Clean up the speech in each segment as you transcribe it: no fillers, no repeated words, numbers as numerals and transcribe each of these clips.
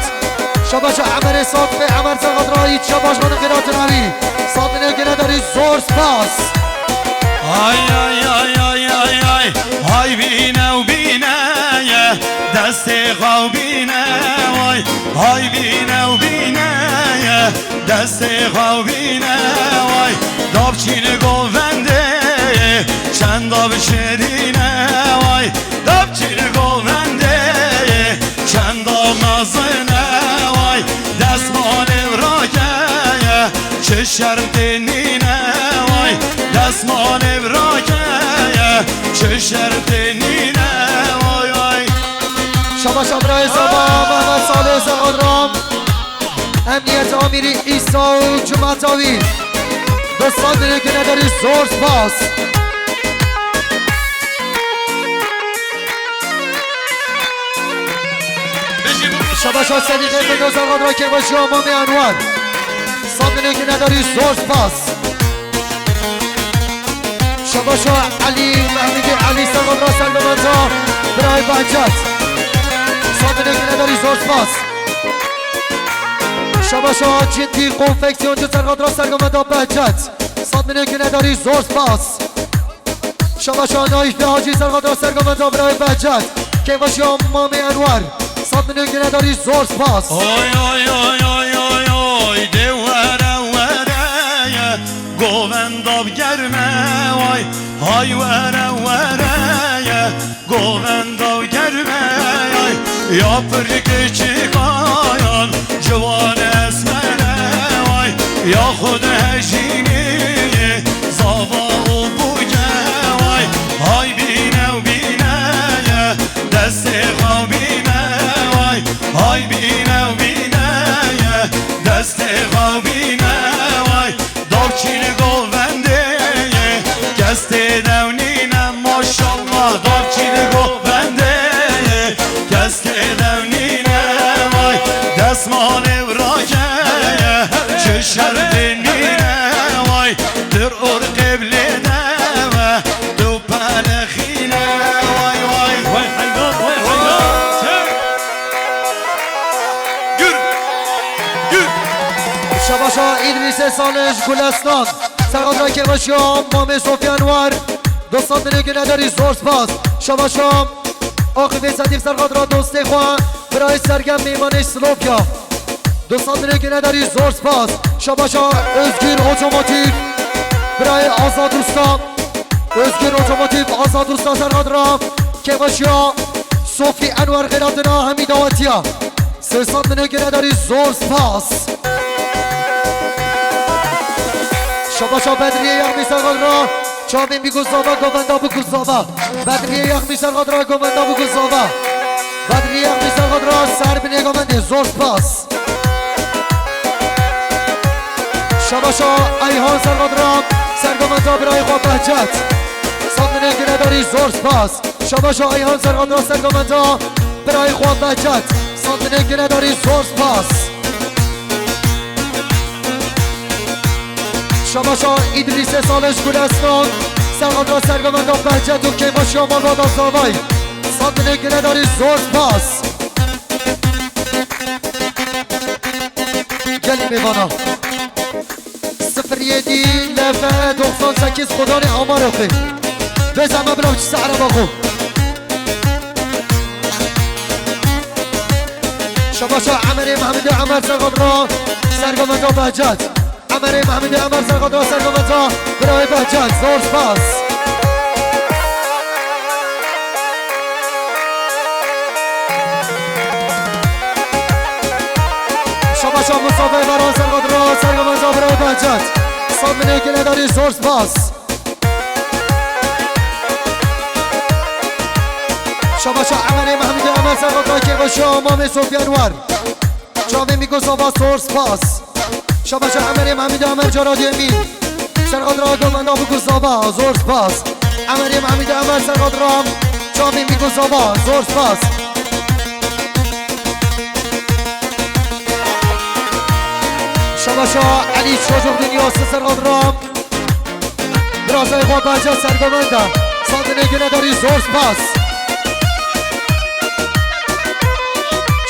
بهجت شباش عمر صادقی عمر سرقدرایی شباش من قرات نبی صادنه گنه داری زور سپاس آی آی آی آی آی آی های بینه و بینه دست خواو بینه وای های بینه و بینه دست خواو بینه وای داب چین گوونده چند داب شیرینه وای داب چین گوونده چند داب نازنه وای دست مال براکه چه شرم تنینه وای دست مال براکه چه شرم تنینه وای وای شباش ابرای زبا محمد صالح سرقدرام امنیت آمیری ایسا و جمعتاوی دوستان داره که نداری زور سپاس شباش ها صدیقه فردوس سرقدرام که باشی امام انوار صادنه که نداری زور سپاس شباش ها علی محمدی علی سرقدرام سلمانتا برای بهجت صادنه که نداری زور سپاس شباش ها جدی کنفکسیون جو سرقدرام سرگامتا بهجت صادنه که نداری زور سپاس شباش ها نایش به حاجی سرقدرام سرگامتا برای بهجت که باشی امام انوار صادنه که نداری زور سپاس آی آی آی آی آی آی ده وره وره گوونداب گرمه وای های وره وره گوونداب گرمه یا پرک چیکایان جوان اسمره وای یا خود هجینی زاوا و بوگه وای های بینه و بینه دست خوابینه وای های بینه و بینه دست خوابینه وای داب چین گوونده گست دونینه ماشالله داب چین گوونده گست دونینه وای دست مال براکه چه شرط نینه وای در اور قبله ده دو پلخینه وای وای وای حیوان وای حیوان گر شباشا ادریس سالش گلستان سرقدرام که باشی امام صوفی انوار دوستان داره که نداری زور سپاس شباشا آقای صدیق سرقدرام دوسته خواه برای سرگم میمان سلوفیا دوستان داره که نداری زور سپاس شباشا ازگیر اتوماتیو برای آزاد دوستان ازگیر اتوماتیو آزاد دوستان سرقدرام که باشی صوفی انوار قیراتنا حمید آواتیا سرسان داره که نداری زور سپاس شباشا بدریه یخمی سرقدرام چاوی میگوزاوا گووندا بگوزاوا بدریه یخمی سرقدرام گووندا بگوزاوا بدریه یخمی سرقدرام سر بینه گوونده زور سپاس شباشا ایهان سرقدرام سرگووندا برای خواه بهجت صادنه که نداری زور سپاس شباشا ایهان سرقدرام سرگووندا برای خواه بهجت صادنه که نداری زور سپاس شباشا ادریس سالش گلستان سرقدرام سرگووندا بهجت و که باشی امان باد آزاوای صادنه که نداری زور سپاس گلی میوانا 01 98 خدای آمار اخی بزن مبلغ چی سعر باخو شباشا عمر محمد عمر سرقدرام سرگووندا بهجت عمر محمد عمر سرقدرام سرگووندا برای بهجت زور سپاس شباشا مصطفی بران سرقدرام سرگووندا برای بهجت صادنه که نداری زور سپاس شباشا عمر محمد عمر سرقدرام که باشی امام صوفی انوار چاوی میگوزاوا زور سپاس شباشا عمر محمد عمر جرادی امین سرقدرام گووندا بگوزاوا زور سپاس عمر محمد عمر سرقدرام چاوی میگوزاوا زور سپاس شباشا علی چوجوق دنیا سرقدرام برازای خواه بهجت سرگووندا صادنه که نداری زور سپاس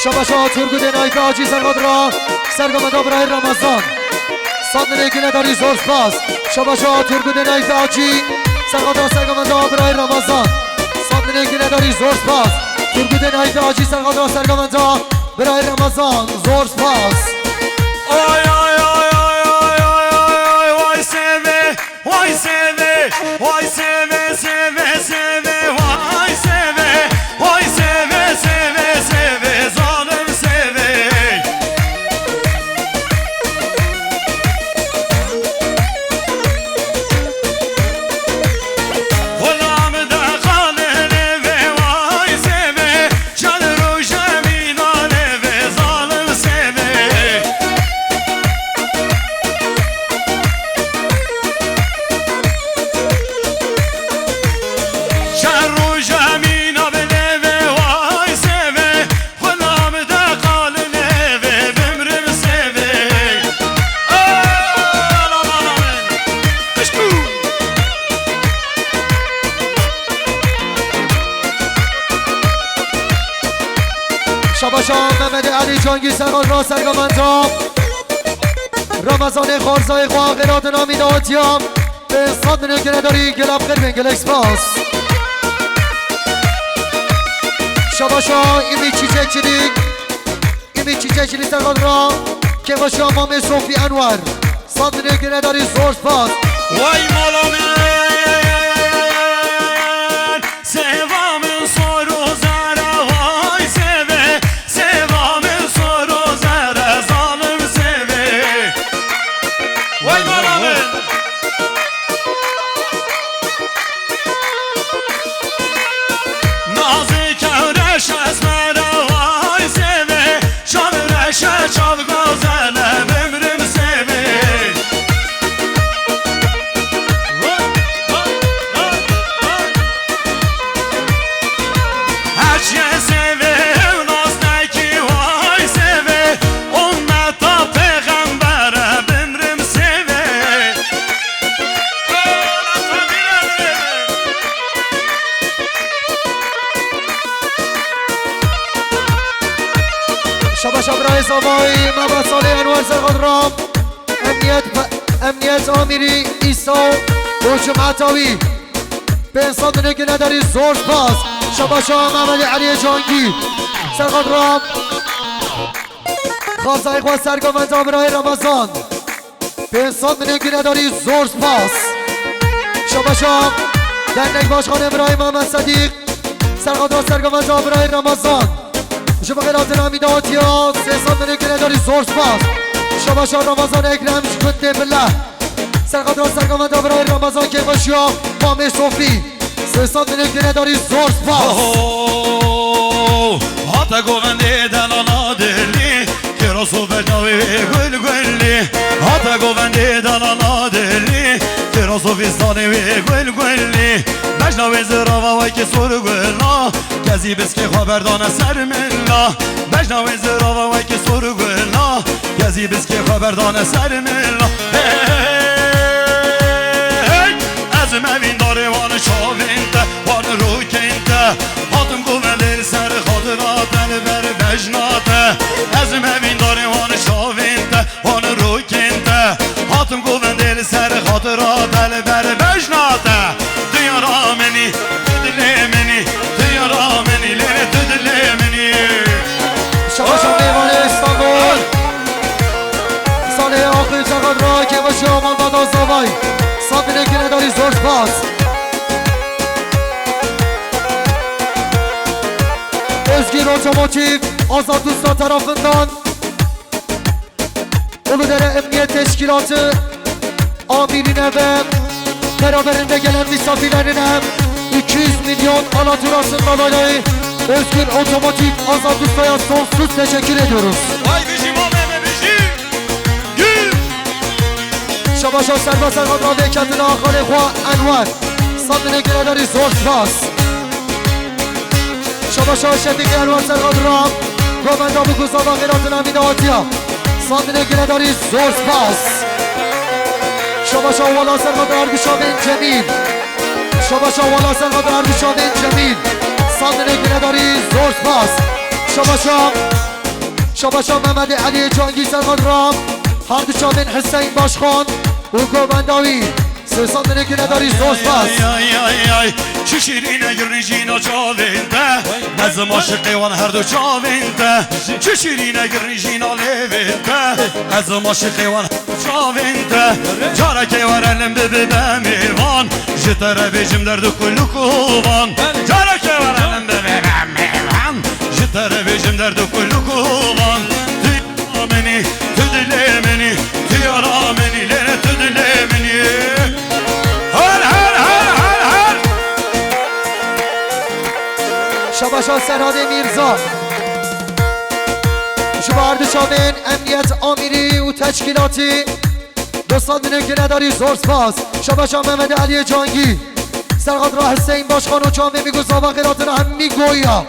شباشا ترگود نایف آجی سرگاد را سرگامد برای رمضان صادنه که نداری زور سپاس شباشا ترگود نایف آجی سرگاد را سرگامد برای رمضان صادنه که نداری زور سپاس ترگود نایف آجی سرگاد را سرگامد برای رمضان زور سپاس Oy oy oy oy oy oy oy vay seve vay seve vay seve seve seve vay seve vay seve seve seve zalim seve Gulam da khalene ve vay seve can roja minane ve zalim seve شر جمین آبله و وای سوه غلام دقال نوه بمرم سوه آمین بشکو شباشا محمد علی جانگی سرگاد را سرگامنتا رمضان خورزای خواه غیرات نامی دهاتیام به صادنه که نداری گلاب خیر بین گلکس باس شباشا ایمی چیچه چلی ایمی چیچه چلی سرگاد را که باشا مام صوفی انور صادنه که نداری زور سپاس وای مولا من سوام سر و زره وای سوه سوام سر و زره ظالم سوه وای مولا من نازی کورش از مرا وای سوه شام رشه چاو گازنه بمرم سوه هرچیه سوه ناز نکی وای سوه امتا پیغمبره بمرم سوه شباشا برای زوای محمد صالح انور سرگاد را امنیت آمیری ایسا و جمعتاوی به صادنه که نداری زور سپاس شباشا محمد علی جانگی سرگاد را خواستای خواست سرگامنتا برای رمضان به صادنه که نداری زور سپاس شباشا در نگباش خانه برای محمد صدیق سرگاد را سرگامنتا برای رمضان شما خیرات نامی دهاتی ها سه صادنه که نداری زور سپاس شباشا رمضان اکرم شکنده بالله سرگاد را سرگامنتا برای رمضان که باشی ها مام صوفی سه صادنه که نداری زور سپاس هاتا گوونده دلالا دلی که رسو بجناوی گل گلی هاتا گوونده دلالا دلی که رسو فیستانی گل گلی بجناوی زراوا وای که سور گلا کسی بس که خبردانه سر ملا بجناوی زراوا وای که سور گلا کسی بس که خبردانه سر ملا از موین داره وان شاوینده وان روکنده هاتم گوونده سر خاطرات بر بجناته از موین داره وان شاوینده وان روکنده هاتم گوونده سر خاطرات بر بجناته دیارا منی دل منی دیارا منی لینه دل منی شباشا میوان استانبول صالح آقای سرگاد را که باشی آمان باد آزاوای صادنه که نداری زور سپاس özgür otomotiv Azat Usta tarafından Uludere Emniyet Teşkilatı amirine ve beraberinde gelen misafirlerine 200 milyon alaturasının adayı Özgür Otomotiv Azat Usta'ya sonsuz teşekkür ediyoruz. Vay bizim o meme bizim Gül شباشا سرباز سرگاد را وکتنا خاله خواه انور صادنه که نداری زور سپاس شباشا شفیق انور سرگاد را گووندا بگوزا و غیرات نمی دهاتیا صادنه که نداری زور سپاس شباشا والا سرگاد ارگوشا بین جمیل شباشا والا سرگاد ارگوشا بین جمیل صادنه که نداری زور سپاس شباشا شاباشا محمد علی جانگی سرقاد رام هر دو شامن حسین باشخان و گوبنداوی 300 دنگی نداری زوز پاس چه شیرینه گرنجینا چاوینده نزم عاشقی وان هر دو چاوینده چه شیرینه گرنجینا لیوینده نزم عاشقی وان چاوینده جارا که ورلم ببی بمیوان جتره بیجم در دو کلو کوبان جارا که ورلم ببی بمیوان جتره بیجم در دو کلو کوبان تو منی تو دلی منی تو یارا منی لینه تو دلی منی شاباشا سراد میرزا شما هر شامن امنیت آمیری و تشکیلاتی دوستان دنیا که نداری زور سپاس شاباشا محمد علی جانگی سرقاد را حسین باشخان و چامه میگو زابا قیراتون هم میگویا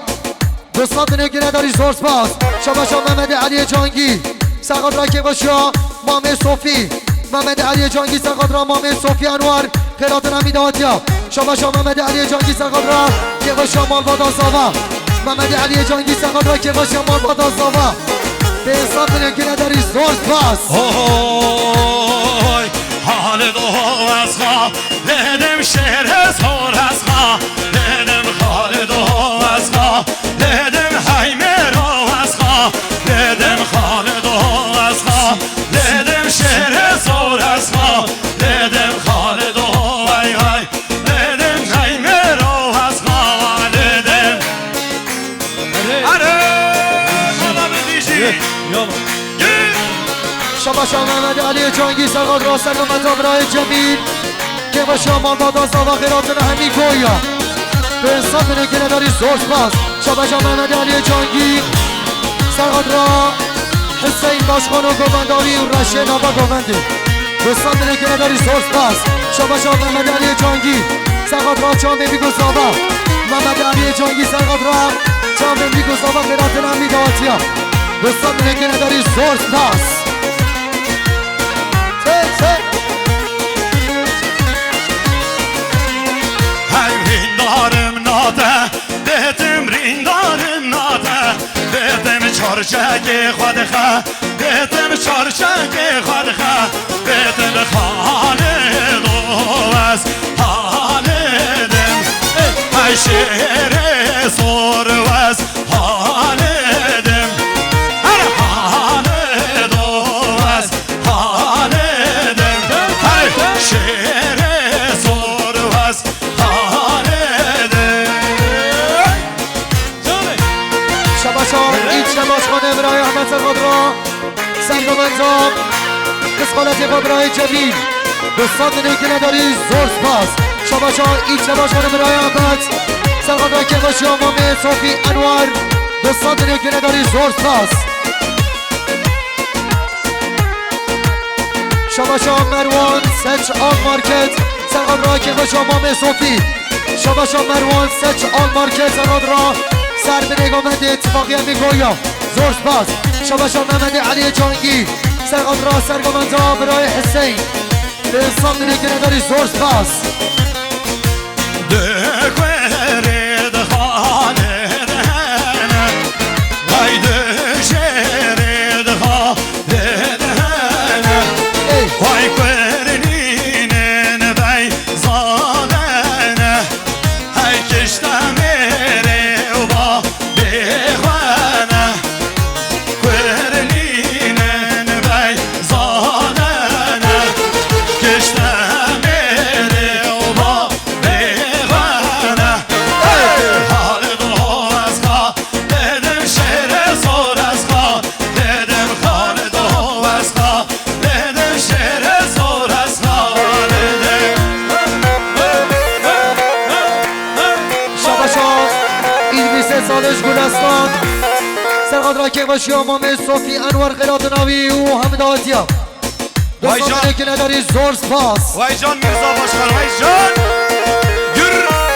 دوستان دنیا که نداری زور سپاس شاباشا محمد علی جانگی سرقاد را که باشا مامه صوفی محمد علی جانگی سرقاد را مامه صوفی انوار قیراتون هم میدهاتیا شاباشا محمد علی جانگی سرقاد را که باشا مال بادا زاوا محمد علی جانگی سرقاد را که باشا مال بادا زاوا به حساب دنیا که نداری زور سپاس حال دو از خواه لیدم شهر زور از خواه لیدم خال دو از خواه لیدم حیمه رو از خواه لیدم خال دو از خواه لیدم شهر زور از خواه لیدم خال دو ای های لیدم حیمه رو از خواه لیدم اره مالا بدیشی شاباشا محمد علی جانگی سرقاد را سلامت آبرای جمیل که با شما بادا زاوا خیراتون همی گویا به حساب بینه که نداری زور سپاس شاباشا محمد علی جانگی سرقاد را حسین باشخان و گوبنداوی و رشه نابا گوبنده به حساب بینه که نداری زور سپاس شاباشا محمد علی جانگی سرقاد را چامه میگو زاوا محمد علی جانگی سرقاد را چامه میگو زاوا خیراتون همی دهاتیا به حساب بینه که نداری زور سپاس ریندارم ناده بهتم ریندارم ناده بهتم چارچک خودخه بهتم چارچک خودخه بهتم خانه دو از حاله دم ای شهر سور و از حاله دم هر حاله دو از حاله دم ای شهر سور و از شباشا ایچ نمازخانه برای احمد سرقاد را سنگ و منظام قسقالت برای جمیل دوستان دنیا که نداری زور سپاس شباشا ایچ نمازخانه برای احمد سرقاد را که باشی امام صوفی انوار دوستان دنیا که نداری زور سپاس شباشا مروان سچ آل مارکت سرقاد را که باشی امام صوفی شباشا مروان سچ آل مارکت سرقاد را سر به نگامت اتفاقی هم میگویا زور سپاس شاباشا محمد علی جانگی سرقاد را سرگامنزا برای حسین به حساب دنیا که نداری زور سپاس دکوری دخانه دهنه وای دشری دخانه دهنه وای کرنینه بی زادنه های کشتم گلستان سرقاد را که باشی امام صوفی انوار خیرات ناوی و همدازیا دوستان که نداری زور سپاس وای جان میرزا باشخان وای جان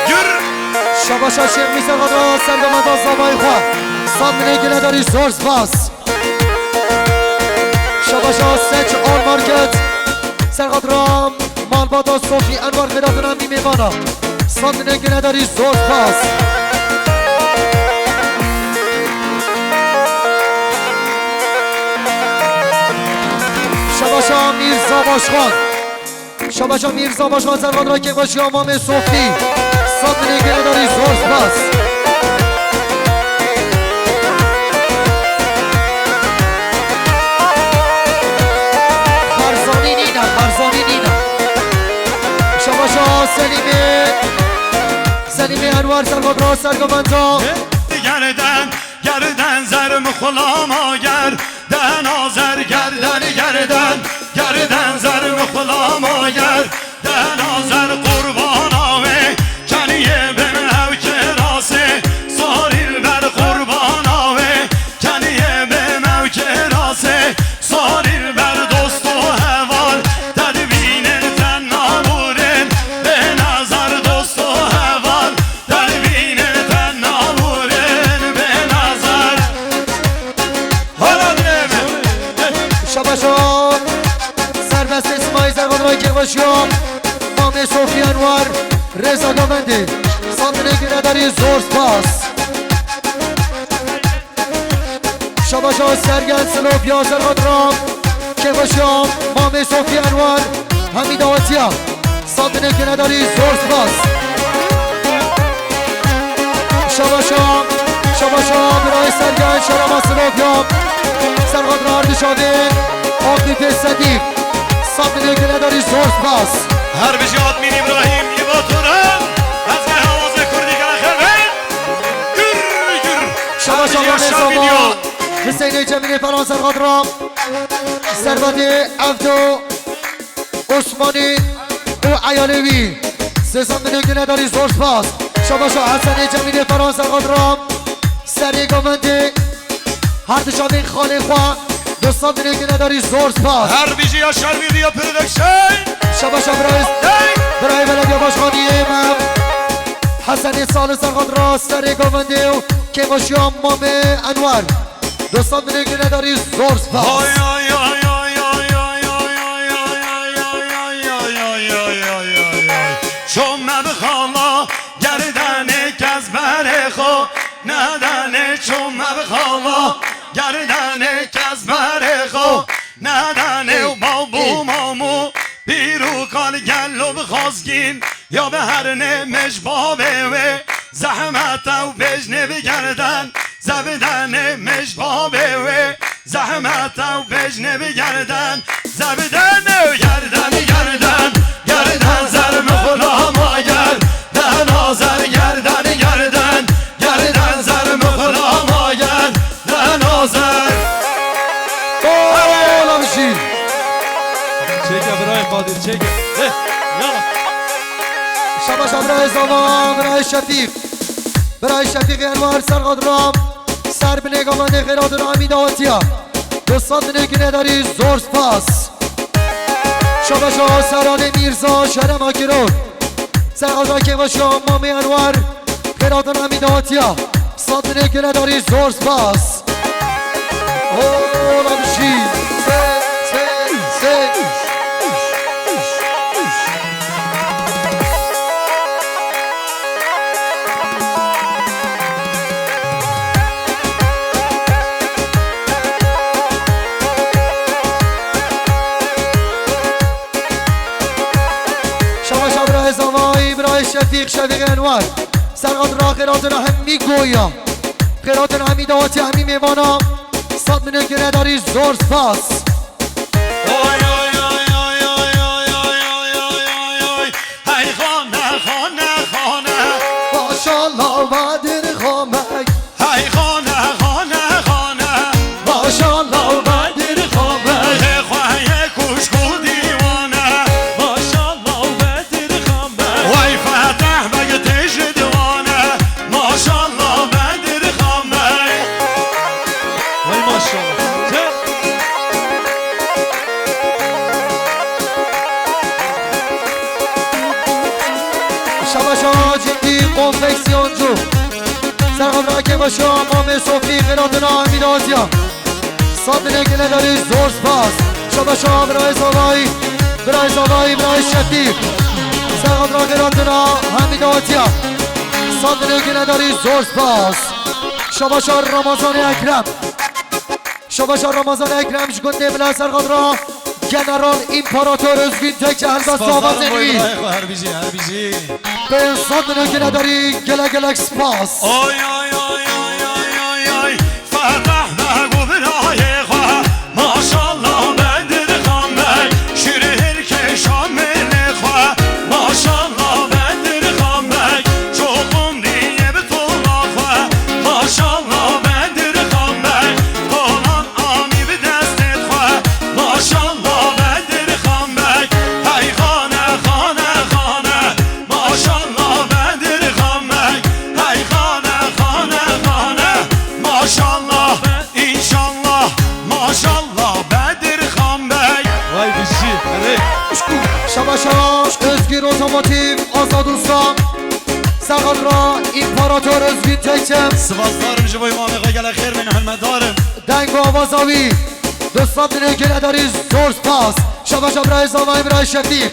گر شباشا شیخ می سرقاد را سرگامت زابای خواه سامنه که نداری زور سپاس شباشا سچ آل مارکت سرقاد را مالبادا صوفی انوار خیرات ناوی میمانا سامنه که نداری زور سپاس میرزا باشخان شباشا میرزا باشخان سرقاد را که باشی امام صوفی صد نگه داری زور سپاس خرزانی نینا شباشا سلیمه انوار سرقاد را سرگمنتا گردن زرم خلام آگر دن آزر گردن زرم خلام آگر دن آزر قربان آوه کنیه بم او که راسه ساریل بر قربان آوه کنیه بم او که راسه ساریل بر دوست و حوال تدبین تن نابورن به نظر دوست و حوال تدبین تن نابورن به نظر حالا نمه شباشا سربست اسمای زرگان رای که باشیم امام صوفی انوار رضا گامنده ساندنه نداری زور سپاس شباشا سرگن سلوف یا زرگان رام که باشیم امام صوفی انوار حمید آتیا ساندنه نداری زور سپاس شباشا برای سرگن شرما سلوف یا زرگان را اردشاده آقیف صدیق ساندنه نداری زور سپاس هر بجاد مین ابراهیم یباتورم از که حواظ کردی گره خربین شباشا نظاما حسین جمیل فران سرقاد رام ثروت عبدو عثمانی او عیالوی سه نداری زور سپاس شباشا حسن جمیل فران سرقاد رام سری گامنده هر دشاوین خاله خواه دوستان نداری زور سپاس هر بیجی یا شرمیدی یا پردکشن شباشا برای بلدیا باشخانی امام حسن سال سرقاد را سری گامنده و که باشی امام انوار دوستان نداری زور سپاس چون مبخالا گردن کز بر خو ندنه چون مبخالا گردن کز بر خو ندنه و بابو مامو بیرو کال گلو بخوازگین یا به هر نمش بابه و زحمت و بجنه بگردن زبدن مش بابه و زحمت و بجنه بگردن زبدن و گردن زرم خلام آگر دهن آزر گردن زرم خلام آگر دهن آزر اولا بشید چکه برای قادر چکه شباشا برای زمان برای شفیق انوار سرقاد رام سر به نگامنده خیرات را امید آتیا دوستان نداری زور سپاس شباشا سران میرزا شهر ماکرون سرقاد را که باشی امام انوار خیرات را امید آتیا دوستان نداری زور سپاس اولا بشید شفیق انوار سرقاد را خیرات را هم میگویا خیرات را همی دواتی همی میوانا صد منه نداری زور سپاس ای خانه ماشالله و در خامک ای خانه ماشالله و در خامک خواهی کشکو دیوانه ماشالله و بدر خامه وای فتح بگه تیش دیوانه ماشالله بدر خامه وای ماشالله شباشا جدی کنفکسیون جو سرقاد را که باشی امام صوفی خیرات را امید آتیا صد نگه نداری زور سپاس شباشا برای زالایی شفیق سرقاد را خیرات را امید آتیا صد نگه نداری زور سپاس شباشا رمضان اکرم شگنده بلا سرقاد را General İmparator Özgün Tekel ve Sava Zenvi به انسان که نداری گله گلک سپاس آی آی آی آی آی آی آی فتح نگو برای خواه ماشالله بدر خانبک شیرهر که شامل خواه ماشالله بدر خانبک چوبون دیگه به طولا خواه ماشالله بدر خانبک طولان آمی به دستت خواه ماشالله بدر خانبک ای خانه خانه خانه ماشالله بدر خانبک ای خانه خانه خانه ماشالله inşallah maşallah Bedir Xanbək Vay bizi. Hadi. Şabaşa Özgür Otomotiv Azad Ustam Sağadra İmparator Özgün Tekçem Sivaslarım jiboy mamiqa gələ xeyr mən hörmətdarım Dengo Avazavi دوستان دیگه نداری زور پاس شبا برای زمان برای شدید